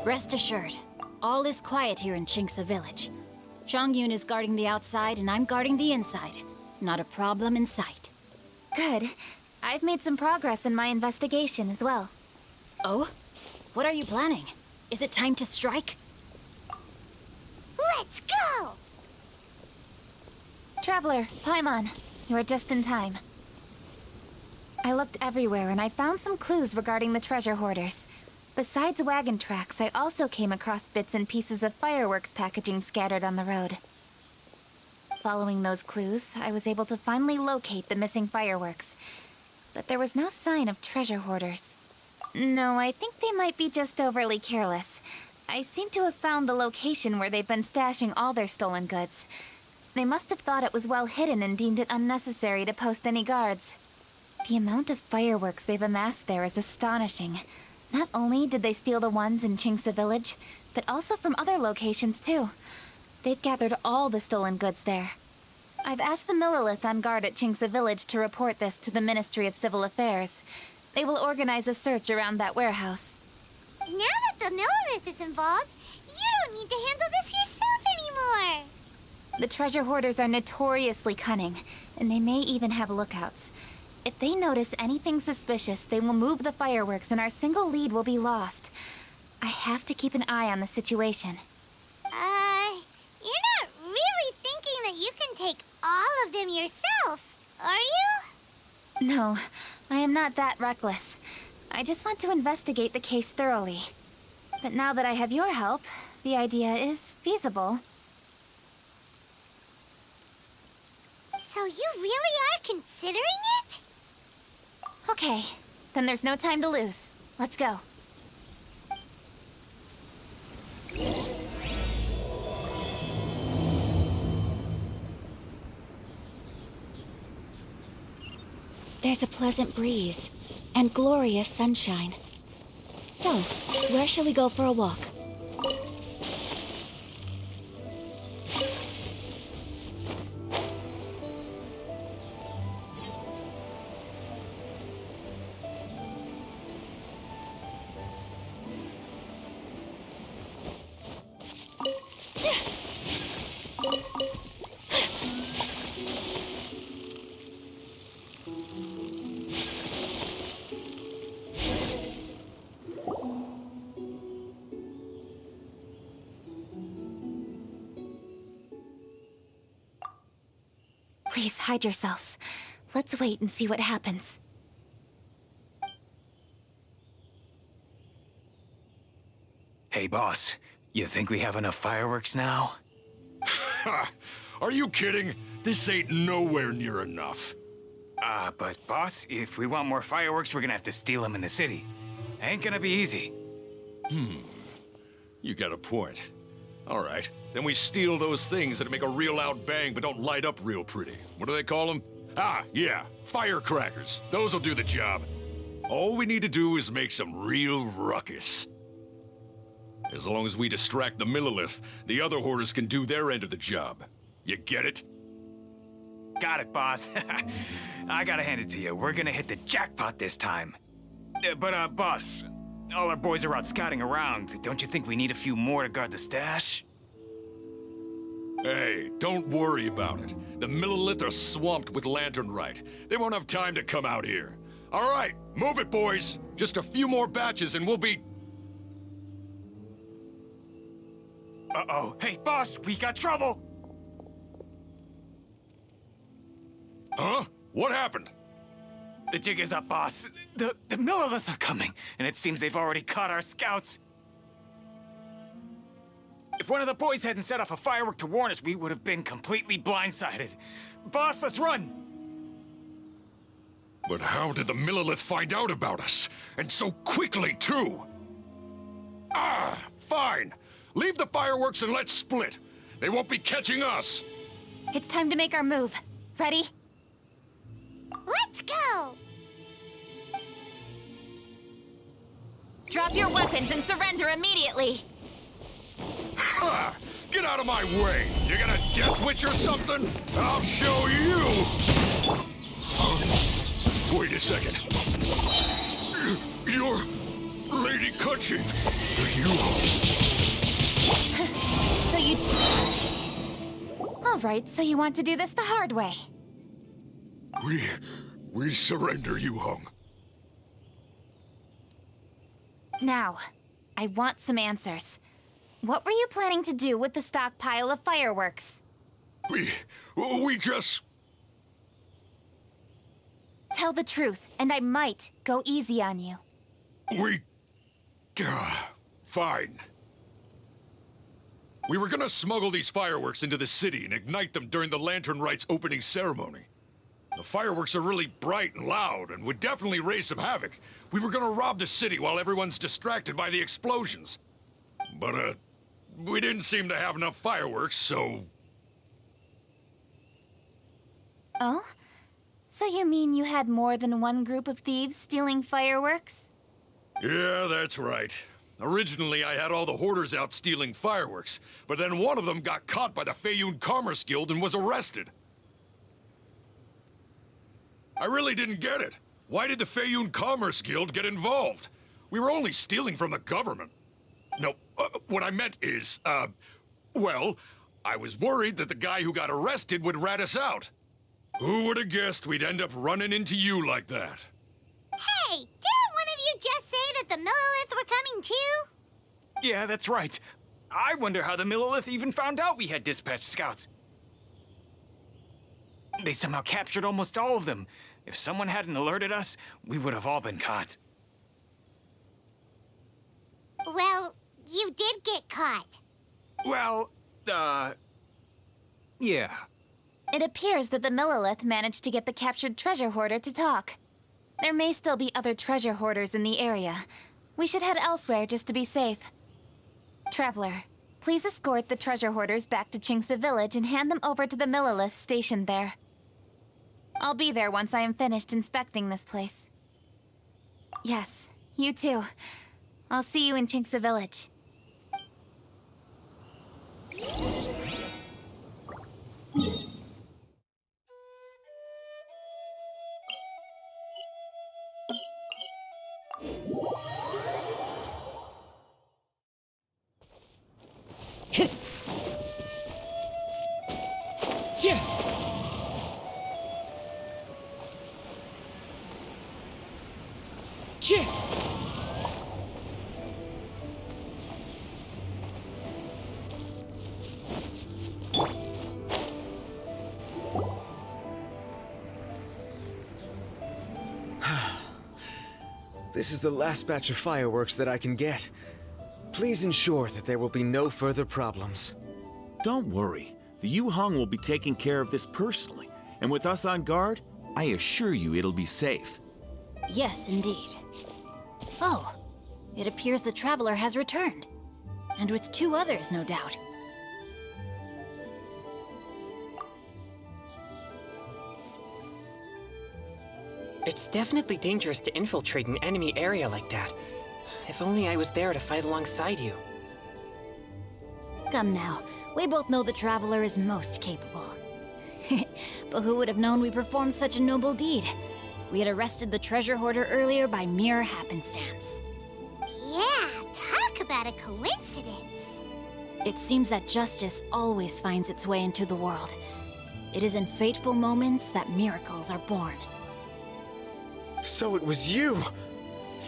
Rest assured, all is quiet here in Chinksa village. Chongyun is guarding the outside and I'm guarding the inside. Not a problem in sight. Good. I've made some progress in my investigation as well. Oh? What are you planning? Is it time to strike? Let's go! Traveler, Paimon, you are just in time. I looked everywhere and I found some clues regarding the treasure hoarders. Besides wagon tracks, I also came across bits and pieces of fireworks packaging scattered on the road. Following those clues, I was able to finally locate the missing fireworks. But there was no sign of treasure hoarders. No, I think they might be just overly careless. I seem to have found the location where they've been stashing all their stolen goods. They must have thought it was well hidden and deemed it unnecessary to post any guards. The amount of fireworks they've amassed there is astonishing. Not only did they steal the ones in Chinksa village, but also from other locations too. They've gathered all the stolen goods there. I've asked the Millilith on guard at Chinksa village to report this to the Ministry of Civil Affairs. They will organize a search around that warehouse. Now that the Millilith is involved, you don't need to handle this yourself anymore! The treasure hoarders are notoriously cunning, and they may even have lookouts. If they notice anything suspicious, they will move the fireworks and our single lead will be lost. I have to keep an eye on the situation. You're not really thinking that you can take all of them yourself, are you? No, I am not that reckless. I just want to investigate the case thoroughly. But now that I have your help, the idea is feasible. So you really are considering it? Okay, then there's no time to lose. Let's go. There's a pleasant breeze and glorious sunshine. So, where shall we go for a walk? Please hide yourselves. Let's wait and see what happens. Hey, boss. You think we have enough fireworks now? Ha! Are you kidding? This ain't nowhere near enough. But boss, if we want more fireworks, we're gonna have to steal them in the city. Ain't gonna be easy. You got a point. All right, then we steal those things that make a real loud bang but don't light up real pretty. What do they call them? Ah, yeah, firecrackers. Those'll do the job. All we need to do is make some real ruckus. As long as we distract the Millilith, the other hoarders can do their end of the job. You get it? Got it, boss. I gotta hand it to you. We're gonna hit the jackpot this time. But boss, all our boys are out scouting around. Don't you think we need a few more to guard the stash? Hey, don't worry about it. The Millilith are swamped with lanternite. They won't have time to come out here. All right, move it, boys. Just a few more batches and we'll be... Uh-oh. Hey, boss, we got trouble! Huh? What happened? The jig is up, boss. The Millilith are coming, and it seems they've already caught our scouts. If one of the boys hadn't set off a firework to warn us, we would have been completely blindsided. Boss, let's run! But how did the Millilith find out about us? And so quickly, too? Ah, fine. Leave the fireworks and let's split. They won't be catching us. It's time to make our move. Ready? Let's go! Drop your weapons and surrender immediately! Ah, get out of my way! You gonna death witch or something? I'll show you! Huh? Wait a second. You're Lady Kutching! You... So you... All right, so you want to do this the hard way. We surrender, you hung. Now, I want some answers. What were you planning to do with the stockpile of fireworks? We just... Tell the truth, and I might go easy on you. Fine. We were gonna smuggle these fireworks into the city and ignite them during the Lantern Rite's opening ceremony. The fireworks are really bright and loud and would definitely raise some havoc. We were gonna rob the city while everyone's distracted by the explosions. But, we didn't seem to have enough fireworks, so... Oh? So you mean you had more than one group of thieves stealing fireworks? Yeah, that's right. Originally, I had all the hoarders out stealing fireworks, but then one of them got caught by the Feiyun Commerce Guild and was arrested. I really didn't get it. Why did the Feiyun Commerce Guild get involved? We were only stealing from the government. No, what I meant is, well, I was worried that the guy who got arrested would rat us out. Who would have guessed we'd end up running into you like that? Hey, didn't one of you just say that the Millilith were coming too? Yeah, that's right. I wonder how the Millilith even found out we had dispatched scouts. They somehow captured almost all of them. If someone hadn't alerted us, we would have all been caught. Well, you did get caught. Well, yeah. It appears that the Millilith managed to get the captured treasure hoarder to talk. There may still be other treasure hoarders in the area. We should head elsewhere just to be safe. Traveler, please escort the treasure hoarders back to Chinksa Village and hand them over to the Millilith stationed there. I'll be there once I am finished inspecting this place. Yes, you too. I'll see you in Chinksa Village. This is the last batch of fireworks that I can get. Please ensure that there will be no further problems. Don't worry. The Yu Hung will be taking care of this personally. And with us on guard, I assure you it'll be safe. Yes, indeed. Oh, it appears the Traveler has returned. And with 2 others, no doubt. It's definitely dangerous to infiltrate an enemy area like that. If only I was there to fight alongside you. Come now, we both know the Traveler is most capable. But who would have known we performed such a noble deed? We had arrested the treasure hoarder earlier by mere happenstance. Yeah, talk about a coincidence. It seems that justice always finds its way into the world. It is in fateful moments that miracles are born. So it was you!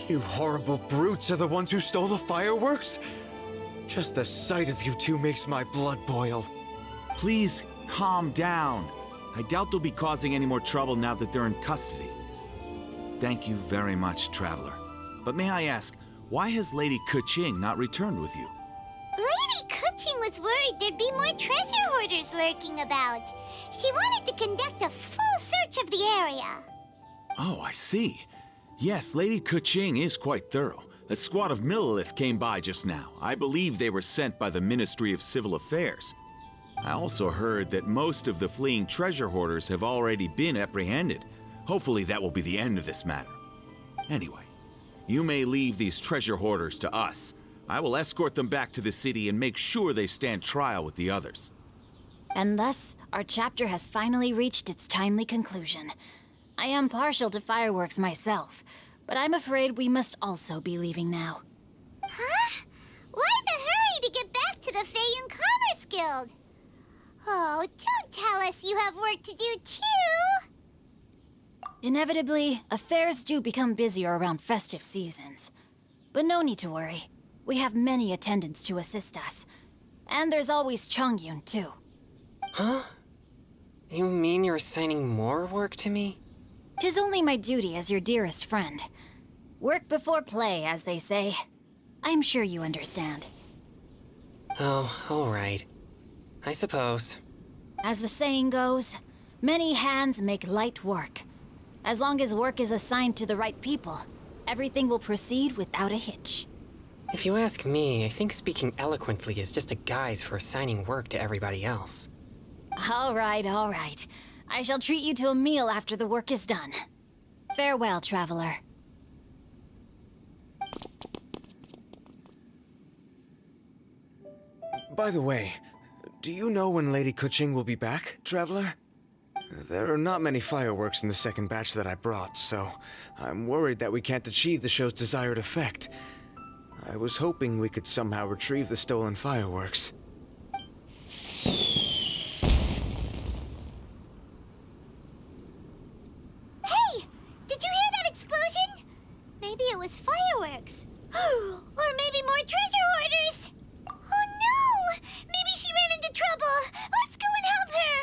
You horrible brutes are the ones who stole the fireworks? Just the sight of you two makes my blood boil. Please, calm down. I doubt they'll be causing any more trouble now that they're in custody. Thank you very much, Traveler. But may I ask, why has Lady Keqing not returned with you? Lady Keqing was worried there'd be more treasure hoarders lurking about. She wanted to conduct a full search of the area. Oh, I see. Yes, Lady Keqing is quite thorough. A squad of Millilith came by just now. I believe they were sent by the Ministry of Civil Affairs. I also heard that most of the fleeing treasure hoarders have already been apprehended. Hopefully that will be the end of this matter. Anyway, you may leave these treasure hoarders to us. I will escort them back to the city and make sure they stand trial with the others. And thus, our chapter has finally reached its timely conclusion. I am partial to fireworks myself, but I'm afraid we must also be leaving now. the Feyun Commerce Guild. Oh, don't tell us you have work to do too! Inevitably, affairs do become busier around festive seasons. But no need to worry. We have many attendants to assist us. And there's always Chongyun, too. Huh? You mean you're assigning more work to me? 'Tis only my duty as your dearest friend. Work before play, as they say. I'm sure you understand. Oh, alright. I suppose. As the saying goes, many hands make light work. As long as work is assigned to the right people, everything will proceed without a hitch. If you ask me, I think speaking eloquently is just a guise for assigning work to everybody else. All right, all right. I shall treat you to a meal after the work is done. Farewell, traveler. By the way, do you know when Lady Kuching will be back, traveler? There are not many fireworks in the second batch that I brought, so I'm worried that we can't achieve the show's desired effect. I was hoping we could somehow retrieve the stolen fireworks. Hey! Did you hear that explosion? Maybe it was fireworks. Or maybe more treasure hoarders! Oh no! Maybe she ran into trouble! Let's go and help her!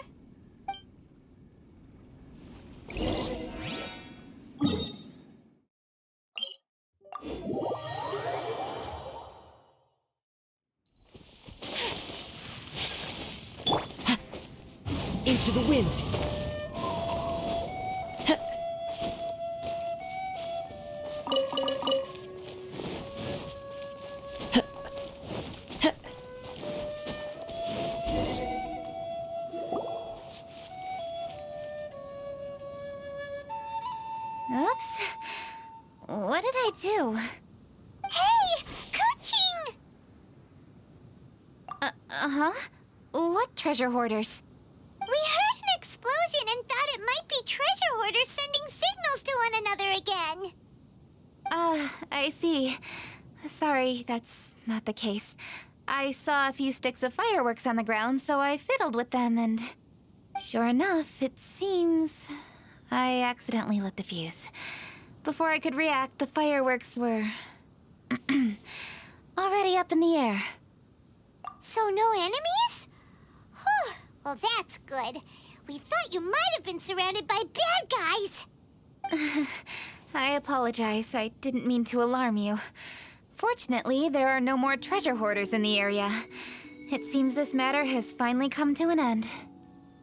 Into the wind. Oops. What did I do? Hey! Kuching! Uh-huh? What treasure hoarders? We heard an explosion and thought it might be treasure hoarders sending signals to one another again. I see. Sorry, that's not the case. I saw a few sticks of fireworks on the ground, so I fiddled with them, and sure enough, it seems I accidentally lit the fuse. Before I could react, the fireworks were already up in the air. So no enemies? Whew, well that's good. We thought you might have been surrounded by bad guys. I apologize. I didn't mean to alarm you. Fortunately, there are no more treasure hoarders in the area. It seems this matter has finally come to an end.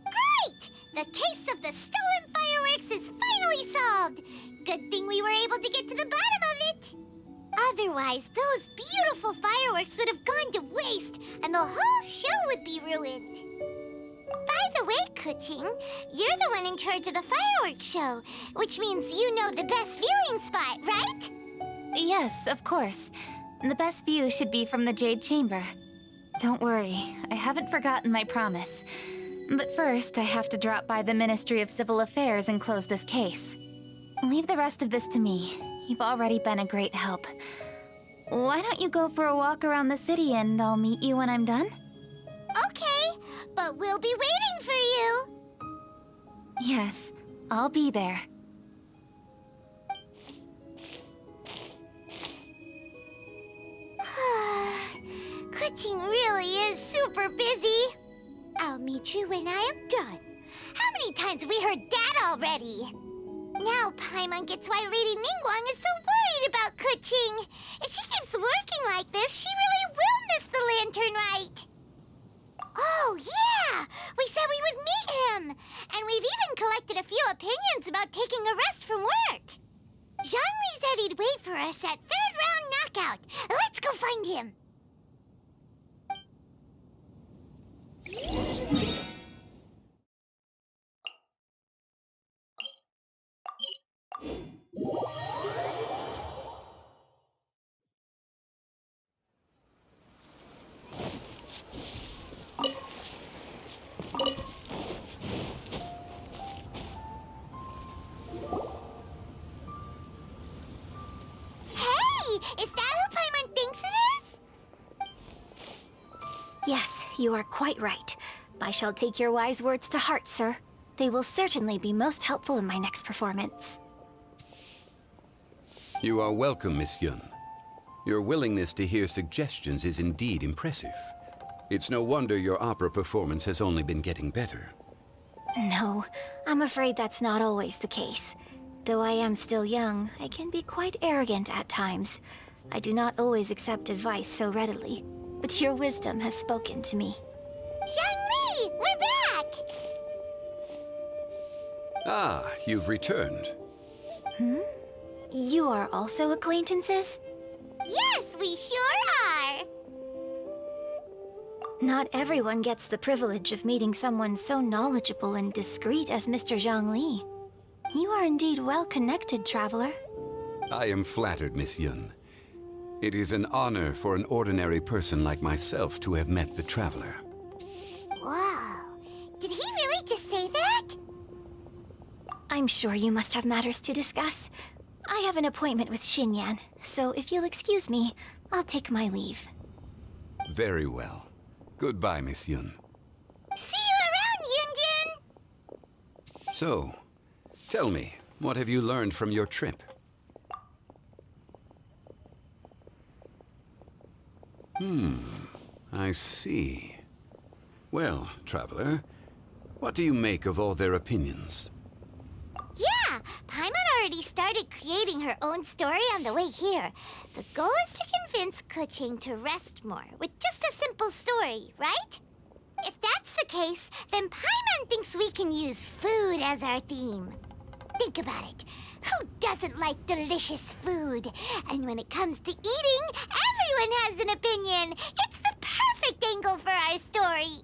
Great! The case of the stolen fireworks is finally solved. Good thing we were able to get to the bottom of it. Otherwise, those beautiful fireworks would have gone to waste, and the whole show would be ruined. By the way, Kuching, you're the one in charge of the fireworks show, which means you know the best viewing spot, right? Yes, of course. The best view should be from the Jade Chamber. Don't worry, I haven't forgotten my promise. But first, I have to drop by the Ministry of Civil Affairs and close this case. Leave the rest of this to me. You've already been a great help. Why don't you go for a walk around the city and I'll meet you when I'm done? Okay, but we'll be waiting for you. Yes, I'll be there. Kuching really is super busy. I'll meet you when I am done. How many times have we heard that already? Now Paimon gets why Lady Ningguang is so worried about Kuching. If she keeps working like this, she really will miss the lantern rite. Oh, yeah! We said we would meet him! And we've even collected a few opinions about taking a rest from work. Zhongli said he'd wait for us at third round knockout. Let's go find him. Hey! Is that who Paimon thinks it is? Yes, you are quite right. I shall take your wise words to heart, sir. They will certainly be most helpful in my next performance. You are welcome, Miss Yun. Your willingness to hear suggestions is indeed impressive. It's no wonder your opera performance has only been getting better. No, I'm afraid that's not always the case. Though I am still young, I can be quite arrogant at times. I do not always accept advice so readily, but your wisdom has spoken to me. Zhangli, we're back! Ah, you've returned. You are also acquaintances? Yes, we sure are! Not everyone gets the privilege of meeting someone so knowledgeable and discreet as Mr. Zhangli. You are indeed well connected, traveler. I am flattered, Miss Yun. It is an honor for an ordinary person like myself to have met the traveler. Wow, did he really just say that? I'm sure you must have matters to discuss. I have an appointment with Xinyan, so if you'll excuse me, I'll take my leave. Very well. Goodbye, Miss Yun. See you around, Yunjin! So, tell me, what have you learned from your trip? I see. Well, traveler, what do you make of all their opinions? Yeah, Paimon already started creating her own story on the way here. The goal is to convince Kuching to rest more with just a simple story, right? If that's the case, then Paimon thinks we can use food as our theme. Think about it. Who doesn't like delicious food? And when it comes to eating, everyone has an opinion. It's the perfect angle for our story.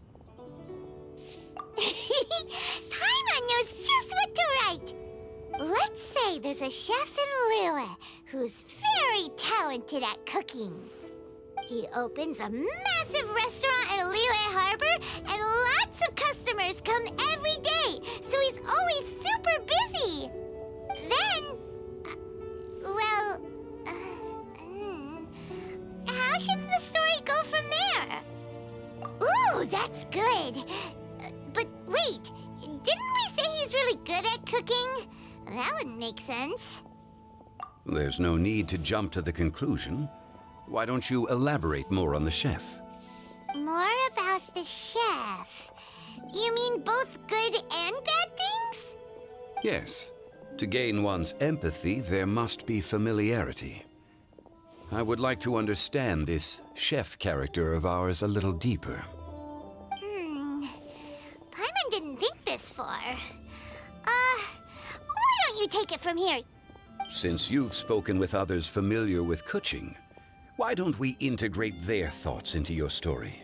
Paimon knows just what to write. Let's say there's a chef in Liyue who's very talented at cooking. He opens a massive restaurant in Liyue Harbor, and lots of customers come every day, so he's always super busy. Then, how should the story go from there? Ooh, that's good. But wait, didn't we say he's really good at cooking? That wouldn't make sense. There's no need to jump to the conclusion. Why don't you elaborate more on the chef? More about the chef. You mean both good and bad things? Yes. To gain one's empathy, there must be familiarity. I would like to understand this chef character of ours a little deeper. Paimon didn't think this far. Why don't you take it from here? Since you've spoken with others familiar with Kuching, why don't we integrate their thoughts into your story?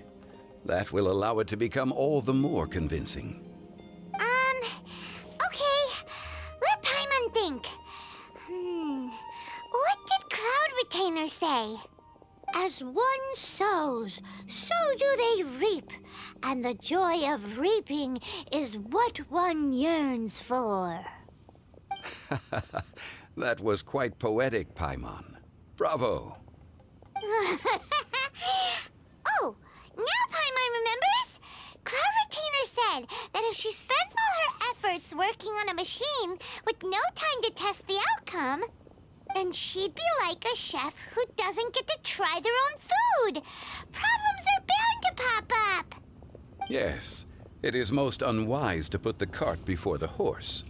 That will allow it to become all the more convincing. Okay. Let Paimon think. What did Cloud Retainer say? As one sows, so do they reap, and the joy of reaping is what one yearns for. That was quite poetic, Paimon. Bravo! Oh, now Paimon remembers? Cloud Retainer said that if she spends all her efforts working on a machine with no time to test the outcome, then she'd be like a chef who doesn't get to try their own food. Problems are bound to pop up. Yes, it is most unwise to put the cart before the horse.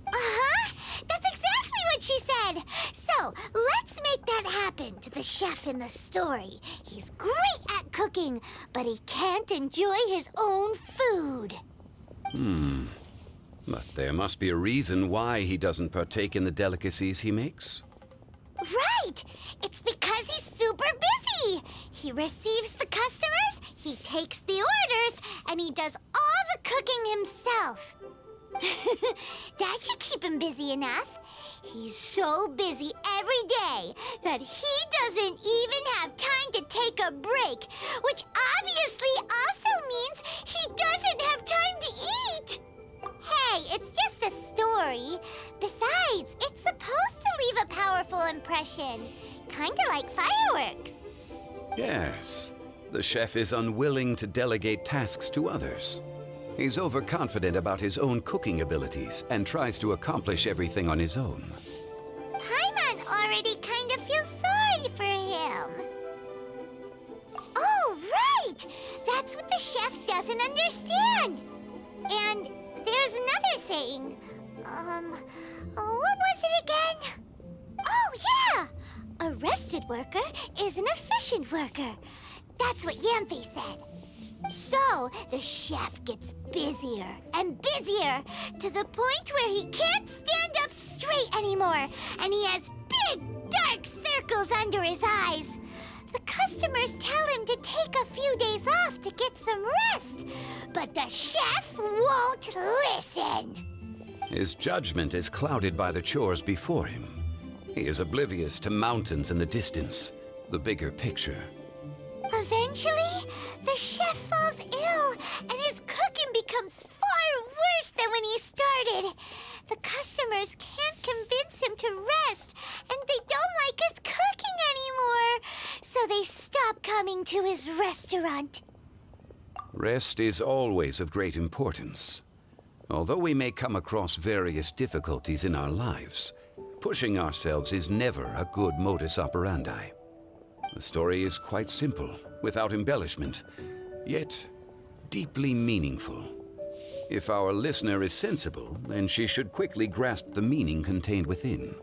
Uh-huh. That's exactly what she said. So, let's make that happen to the chef in the story. He's great at cooking, but he can't enjoy his own food. But there must be a reason why he doesn't partake in the delicacies he makes. Right! It's because he's super busy. He receives the customers, he takes the orders, and he does all the cooking himself. That should keep him busy enough. He's so busy every day that he doesn't even have time to take a break, which obviously also means he doesn't have time to eat. Hey, it's just a story. Besides, it's supposed to leave a powerful impression. Kinda like fireworks. Yes, The chef is unwilling to delegate tasks to others. He's overconfident about his own cooking abilities and tries to accomplish everything on his own. Paimon already kind of feels sorry for him. Oh, right! That's what the chef doesn't understand. And there's another saying. What was it again? Oh, yeah! A rested worker is an efficient worker. That's what Yamfe said. So, the chef gets busier and busier to the point where he can't stand up straight anymore, and he has big, dark circles under his eyes. The customers tell him to take a few days off to get some rest, but the chef won't listen. His judgment is clouded by the chores before him. He is oblivious to mountains in the distance, the bigger picture. Eventually, the chef falls ill, and his cooking becomes far worse than when he started. The customers can't convince him to rest, and they don't like his cooking anymore, so they stop coming to his restaurant. Rest is always of great importance. Although we may come across various difficulties in our lives, pushing ourselves is never a good modus operandi. The story is quite simple, without embellishment, yet deeply meaningful. If our listener is sensible, then she should quickly grasp the meaning contained within.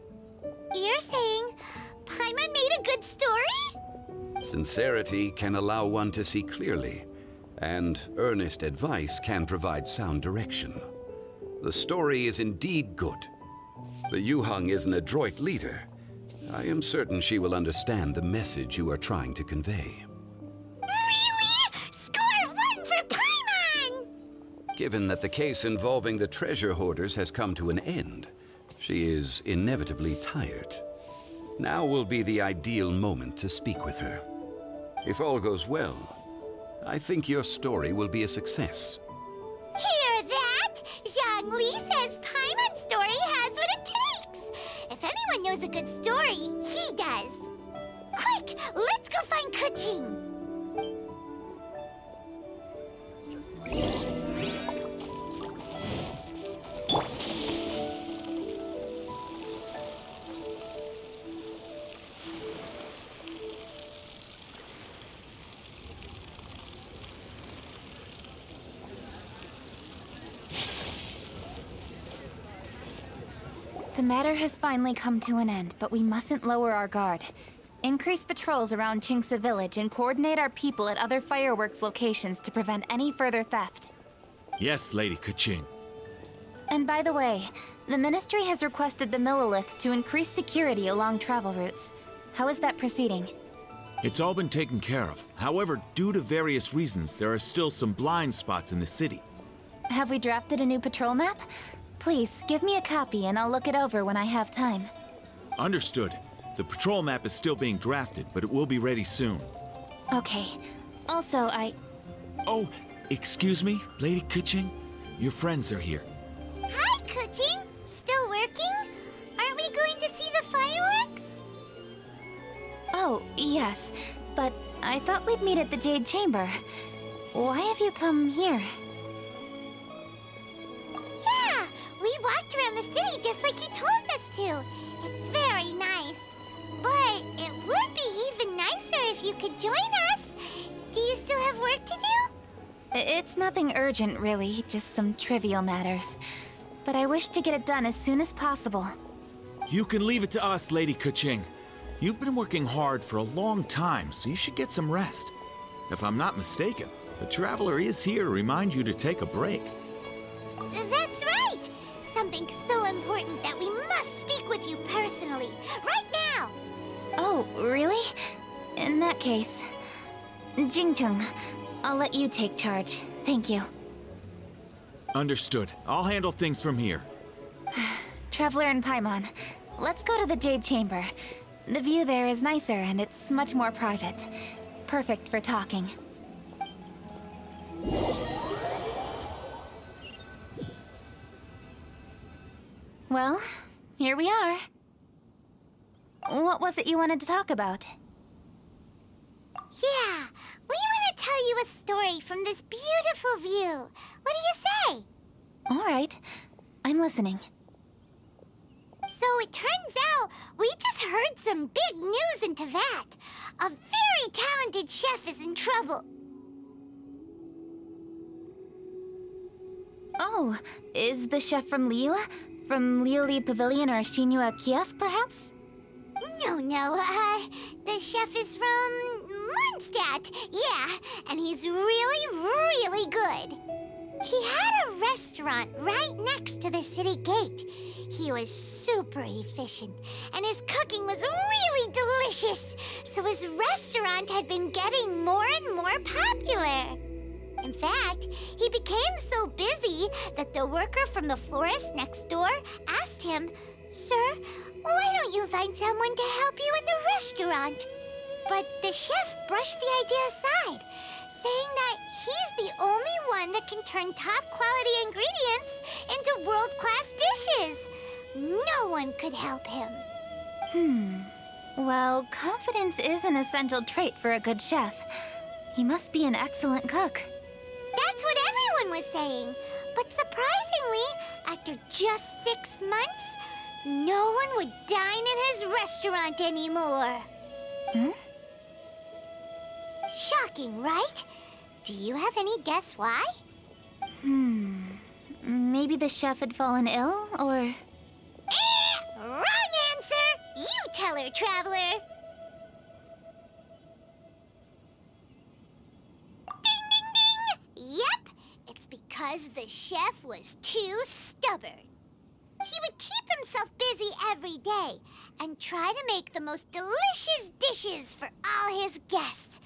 You're saying Paimon made a good story? Sincerity can allow one to see clearly, and earnest advice can provide sound direction. The story is indeed good. The Yuhang is an adroit leader. I am certain she will understand the message you are trying to convey. Really? Score 1 for Paimon! Given that the case involving the treasure hoarders has come to an end, she is inevitably tired. Now will be the ideal moment to speak with her. If all goes well, I think your story will be a success. Hear that? Zhongli says Paimon's story has what it takes. If anyone knows a good story, he does. Quick, let's go find Kuching. The matter has finally come to an end, but we mustn't lower our guard. Increase patrols around Qingce Village and coordinate our people at other fireworks locations to prevent any further theft. Yes, Lady Kuching. And by the way, the Ministry has requested the Millilith to increase security along travel routes. How is that proceeding? It's all been taken care of. However, due to various reasons, there are still some blind spots in the city. Have we drafted a new patrol map? Please, give me a copy and I'll look it over when I have time. Understood. The patrol map is still being drafted, but it will be ready soon. Okay. Also, Oh, excuse me, Lady Kuching? Your friends are here. Hi, Kuching. Still working? Aren't we going to see the fireworks? Oh, yes. But I thought we'd meet at the Jade Chamber. Why have you come here? Yeah, we walked around the city just like you told us to. It's very nice. But it would be even nicer if you could join us. Do you still have work to do? It's nothing urgent, really. Just some trivial matters. But I wish to get it done as soon as possible. You can leave it to us, Lady Kuching. You've been working hard for a long time, so you should get some rest. If I'm not mistaken, the Traveler is here to remind you to take a break. That's right! Something so important that we must speak with you personally, right now! Oh, really? In that case... Jingcheng, I'll let you take charge. Thank you. Understood. I'll handle things from here. Traveler and Paimon, let's go to the Jade Chamber. The view there is nicer and it's much more private. Perfect for talking. Well, here we are. What was it you wanted to talk about? Yeah, we want tell you a story from this beautiful view. What do you say? All right. I'm listening. So it turns out we just heard some big news in Teyvat. A very talented chef is in trouble. Oh, is the chef from Liyue? From Liuli Pavilion or Shinua Kiosk, perhaps? No, the chef is from Mondstadt. Yeah, and he's really, really good. He had a restaurant right next to the city gate. He was super efficient, and his cooking was really delicious, so his restaurant had been getting more and more popular. In fact, he became so busy that the worker from the florist next door asked him, "Sir, why don't you find someone to help you in the restaurant?" But the chef brushed the idea aside, saying that he's the only one that can turn top-quality ingredients into world-class dishes. No one could help him. Well, confidence is an essential trait for a good chef. He must be an excellent cook. That's what everyone was saying. But surprisingly, after just 6 months, no one would dine in his restaurant anymore. Shocking, right? Do you have any guess why? Maybe the chef had fallen ill, or... Wrong answer! You tell her, Traveler! Ding, ding, ding! Yep, it's because the chef was too stubborn. He would keep himself busy every day and try to make the most delicious dishes for all his guests.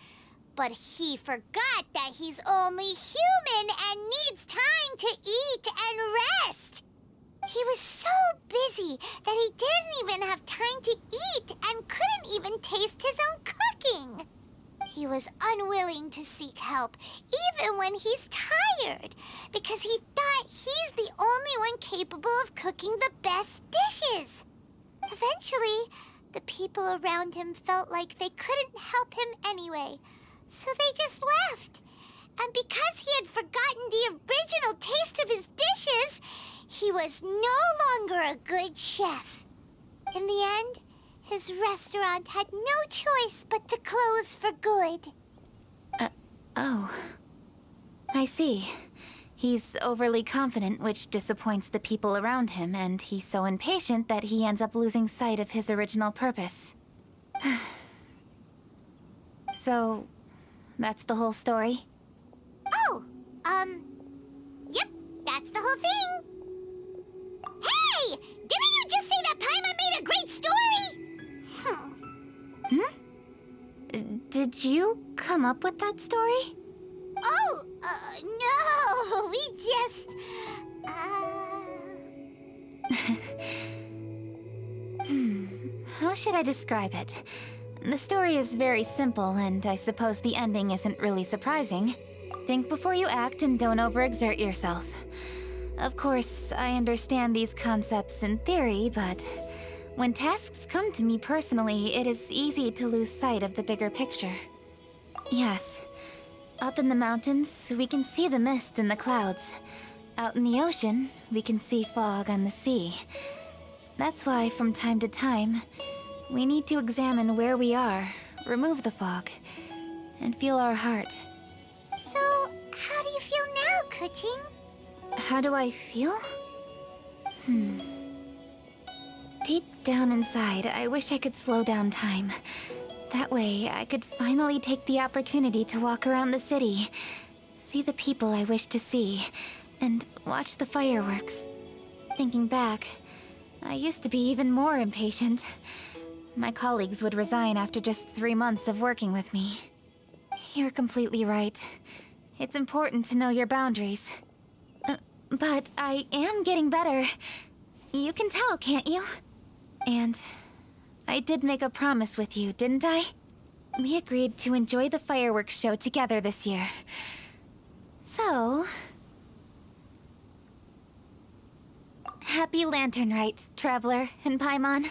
But he forgot that he's only human and needs time to eat and rest. He was so busy that he didn't even have time to eat and couldn't even taste his own cooking. He was unwilling to seek help, even when he's tired, because he thought he's the only one capable of cooking the best dishes. Eventually, the people around him felt like they couldn't help him anyway, so they just left. And because he had forgotten the original taste of his dishes, he was no longer a good chef. In the end, his restaurant had no choice but to close for good. Oh. I see. He's overly confident, which disappoints the people around him, and he's so impatient that he ends up losing sight of his original purpose. So, that's the whole story? Oh, yep, that's the whole thing. Hey! Didn't you just say that Paimon made a great story? Did you come up with that story? Oh, no, we just, How should I describe it? The story is very simple, and I suppose the ending isn't really surprising. Think before you act and don't overexert yourself. Of course, I understand these concepts in theory, but when tasks come to me personally, it is easy to lose sight of the bigger picture. Yes. Up in the mountains, we can see the mist in the clouds. Out in the ocean, we can see fog on the sea. That's why, from time to time, we need to examine where we are, remove the fog, and feel our heart. So, how do you feel now, Kuching? How do I feel? Deep down inside, I wish I could slow down time. That way, I could finally take the opportunity to walk around the city, see the people I wish to see, and watch the fireworks. Thinking back, I used to be even more impatient. My colleagues would resign after just 3 months of working with me. You're completely right. It's important to know your boundaries. But I am getting better. You can tell, can't you? And I did make a promise with you, didn't I? We agreed to enjoy the fireworks show together this year. So... Happy Lantern Rite, Traveler and Paimon.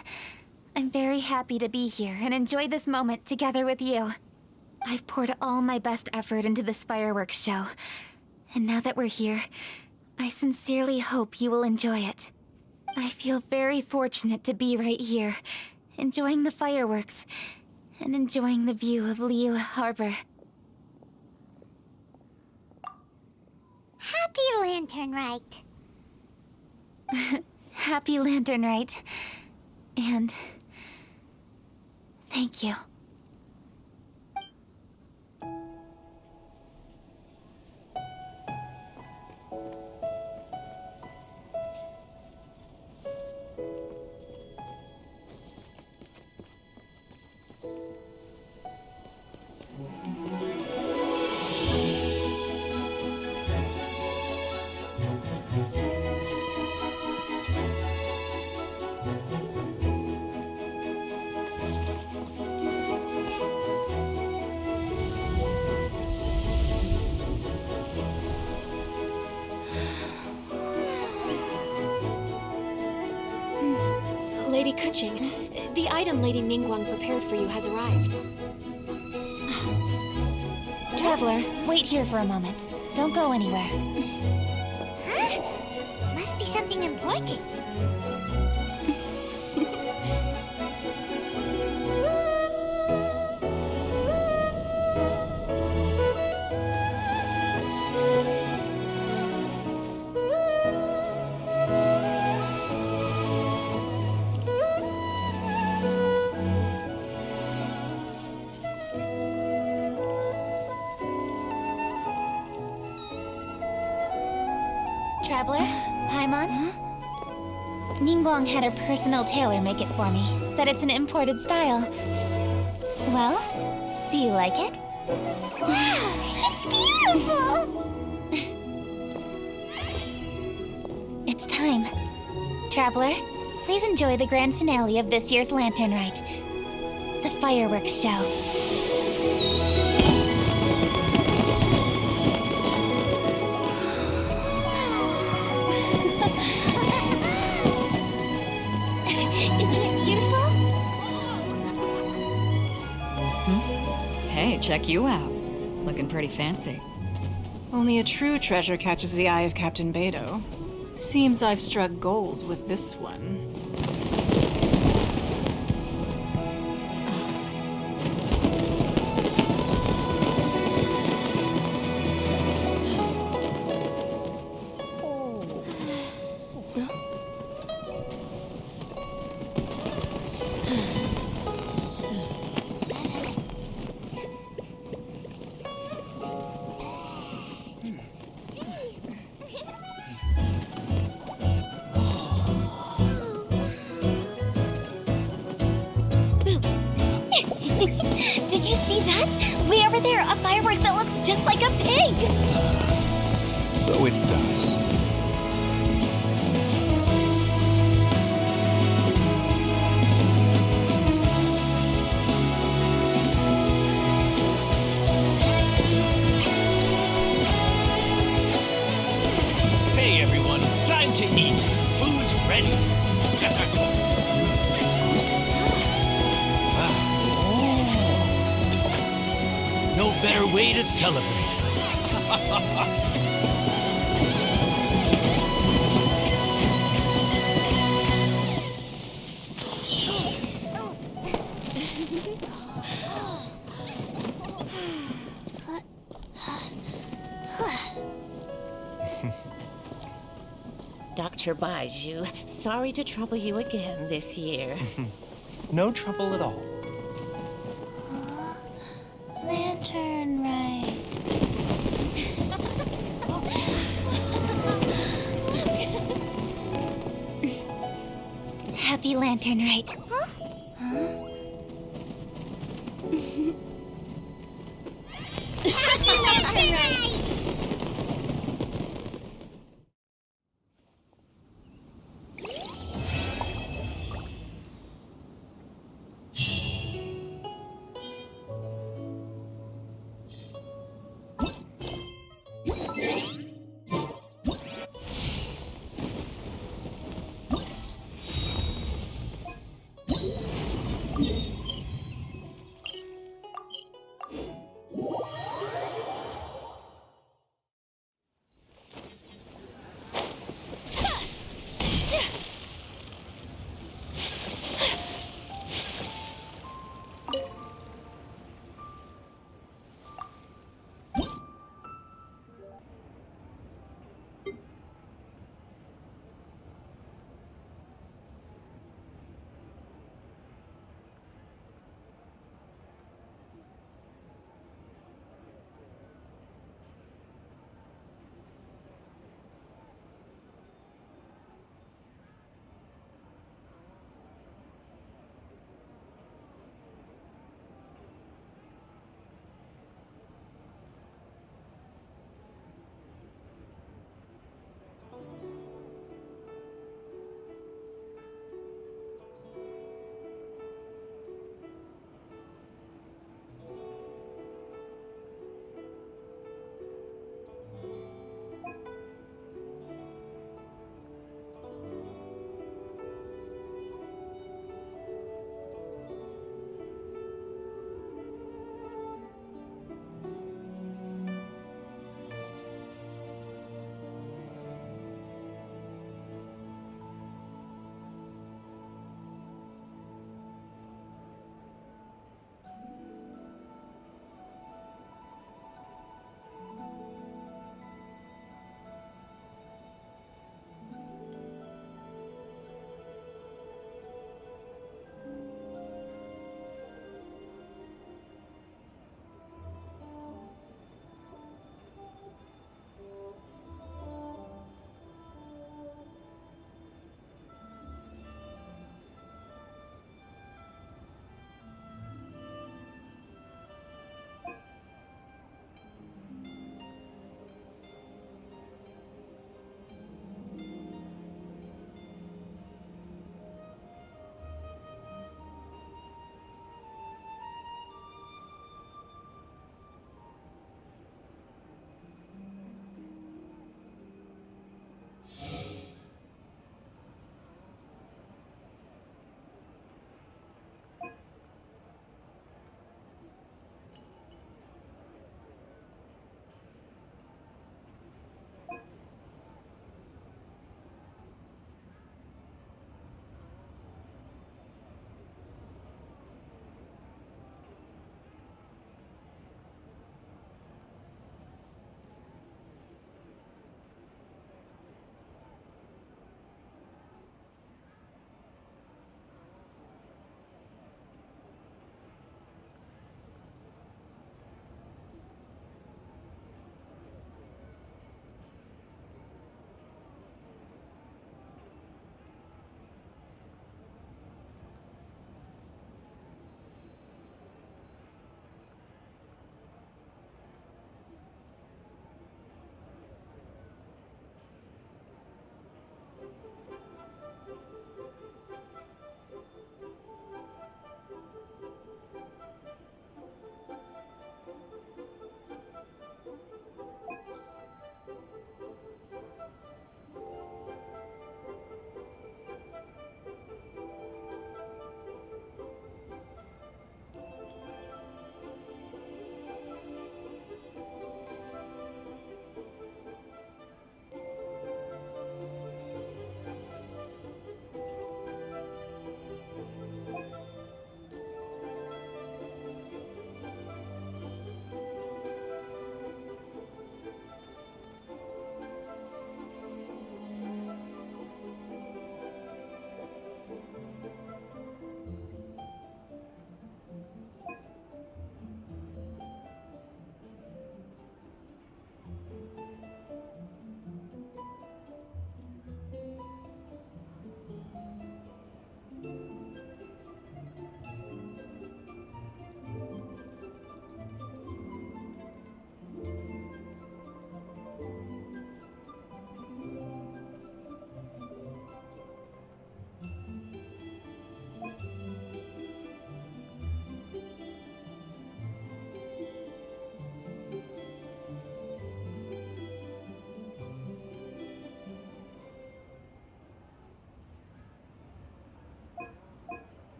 I'm very happy to be here and enjoy this moment together with you. I've poured all my best effort into this fireworks show. And now that we're here, I sincerely hope you will enjoy it. I feel very fortunate to be right here, enjoying the fireworks, and enjoying the view of Liyue Harbor. Happy Lantern Rite. Happy Lantern Rite. And thank you. Lady Kuching, the item Lady Ningguang prepared for you has arrived. Traveler, wait here for a moment. Don't go anywhere. Huh? Must be something important. Traveler, Paimon? Ningguang had her personal tailor make it for me. Said it's an imported style. Well, do you like it? Wow, it's beautiful! It's time. Traveler, please enjoy the grand finale of this year's Lantern Rite. The fireworks show. Hey, check you out. Looking pretty fancy. Only a true treasure catches the eye of Captain Beidou. Seems I've struck gold with this one. Did you see that? Way over there, a firework that looks just like a pig! So it does. Hey everyone, time to eat. Food's ready. No better way to celebrate. Dr. Baiju, sorry to trouble you again this year. No trouble at all. Lantern Rite. Happy Lantern Rite. Happy Lantern Rite!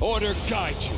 Order guide you.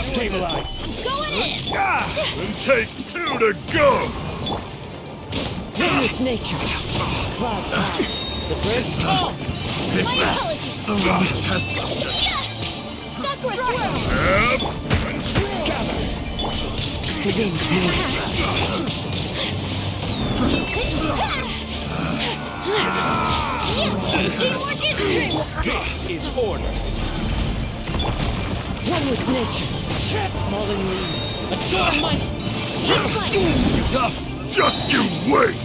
Stabilize. Going in! And take 2 to go! One with nature. Clouds high. The birds call. My apologies! Sakura Swirl! The wind's moving. Teamwork is dreamwork! This is order. One with nature. Falling leaves. Adore my... Take flight! Tough! Just you wait!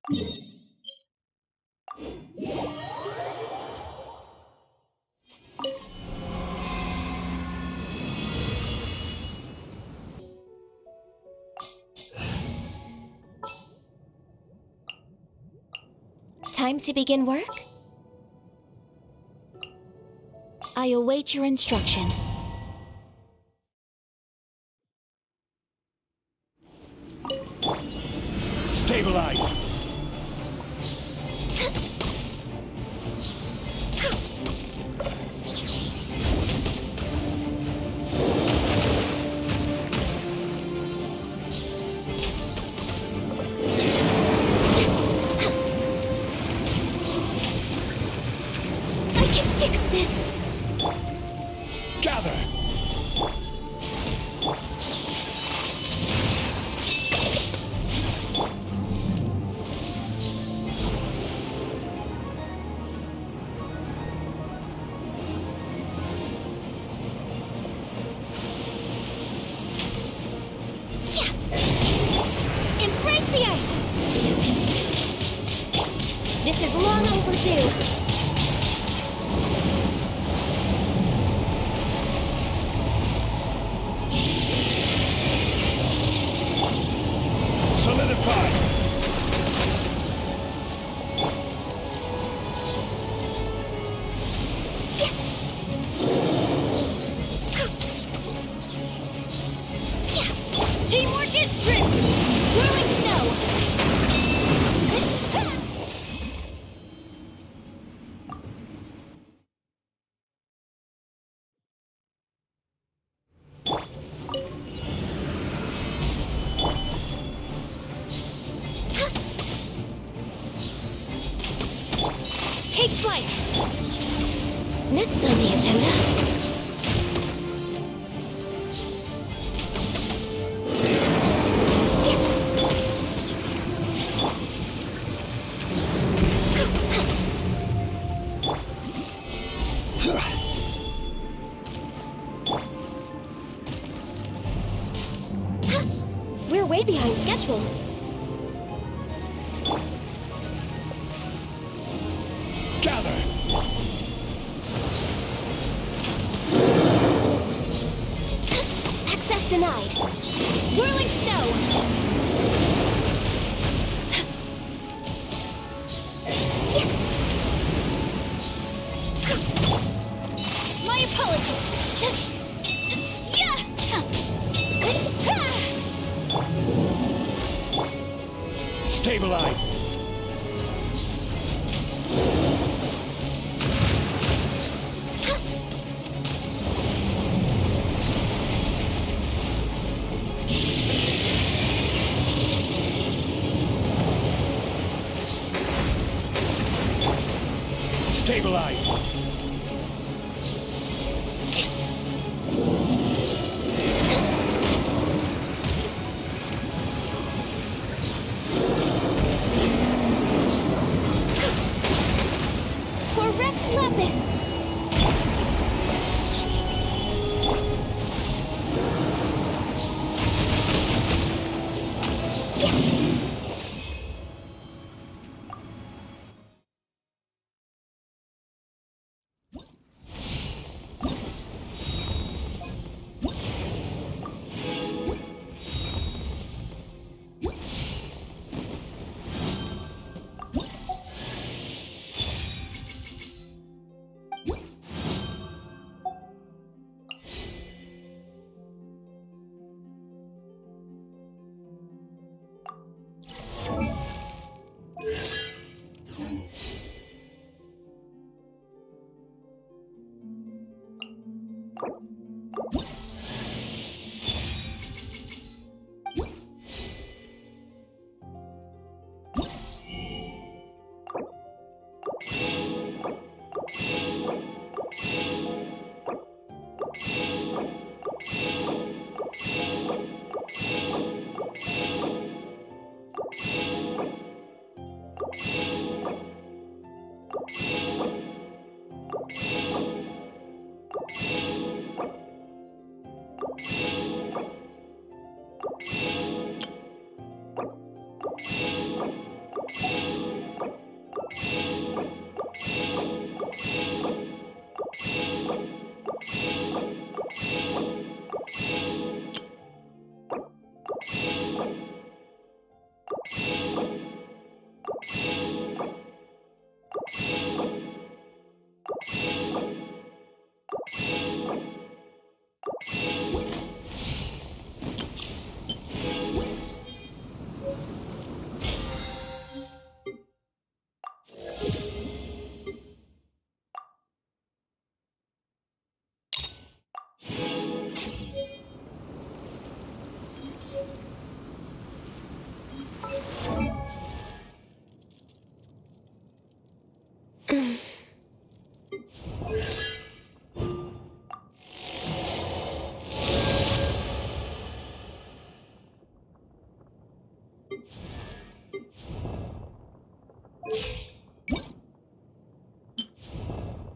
Time to begin work? I await your instruction. Stabilize! This is long overdue. Solidify! Teamwork is strength! Whirling snow! Take flight! Next on the agenda... We're way behind schedule. Gather! Access denied. Whirling snow! My apologies! Stabilize! Stabilize! For Rex Lapis!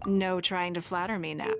No trying to flatter me now.